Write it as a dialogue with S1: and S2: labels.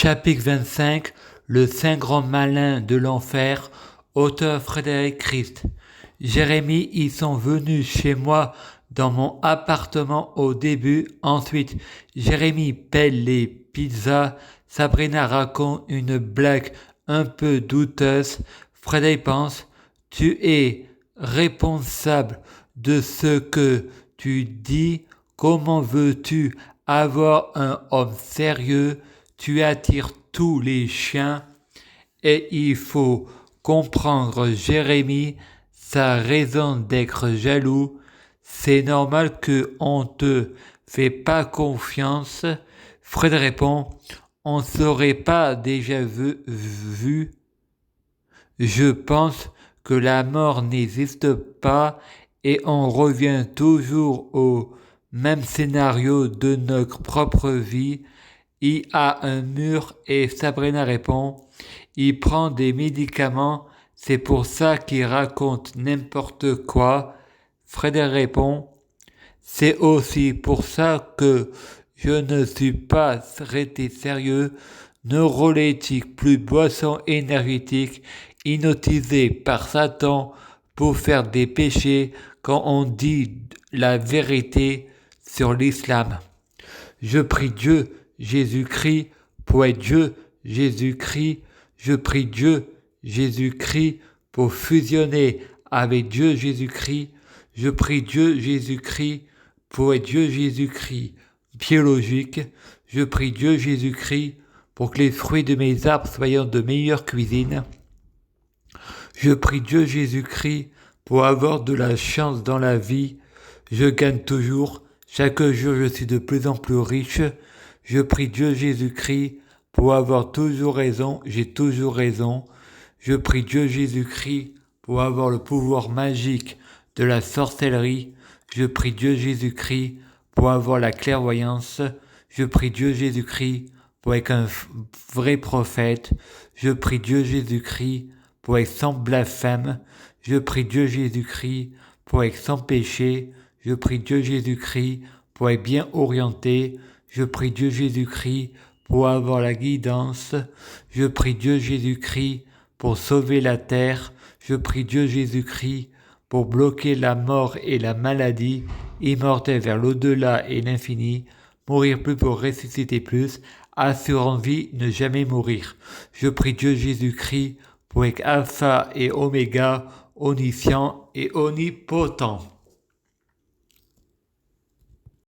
S1: Chapitre 25. Le saint grand malin de l'enfer. Auteur Frédéric Christ. Jérémie, ils sont venus chez moi dans mon appartement au début. Ensuite, Jérémie pèle les pizzas. Sabrina raconte une blague un peu douteuse. Frédéric pense, tu es responsable de ce que tu dis. Comment veux-tu avoir un homme sérieux? Tu attires tous les chiens et il faut comprendre Jérémie, sa raison d'être jaloux. C'est normal qu'on te fait pas confiance. Fred répond, on ne serait pas déjà vu. Je pense que la mort n'existe pas et on revient toujours au même scénario de notre propre vie. Il a un mur et Sabrina répond, il prend des médicaments, c'est pour ça qu'il raconte n'importe quoi. Frédéric répond, c'est aussi pour ça que je ne suis pas resté sérieux, neuroleptique plus boisson énergétique, hypnotisé par Satan pour faire des péchés quand on dit la vérité sur l'islam. Je prie Dieu, Jésus-Christ, pour être Dieu, Jésus-Christ. Je prie Dieu, Jésus-Christ, pour fusionner avec Dieu, Jésus-Christ. Je prie Dieu, Jésus-Christ, pour être Dieu, Jésus-Christ, biologique. Je prie Dieu, Jésus-Christ, pour que les fruits de mes arbres soient de meilleure cuisine. Je prie Dieu, Jésus-Christ, pour avoir de la chance dans la vie. Je gagne toujours. Chaque jour, je suis de plus en plus riche. Je prie Dieu Jésus-Christ pour avoir toujours raison. J'ai toujours raison. Je prie Dieu Jésus-Christ pour avoir le pouvoir magique de la sorcellerie. Je prie Dieu Jésus-Christ pour avoir la clairvoyance. Je prie Dieu Jésus-Christ pour être un vrai prophète. Je prie Dieu Jésus-Christ pour être sans blasphème. Je prie Dieu Jésus-Christ pour être sans péché. Je prie Dieu Jésus-Christ pour être bien orienté. Je prie Dieu Jésus-Christ pour avoir la guidance. Je prie Dieu Jésus-Christ pour sauver la terre. Je prie Dieu Jésus-Christ pour bloquer la mort et la maladie, immortel vers l'au-delà et l'infini, mourir plus pour ressusciter plus, assurant vie, ne jamais mourir. Je prie Dieu Jésus-Christ pour être alpha et oméga, omniscient et omnipotent.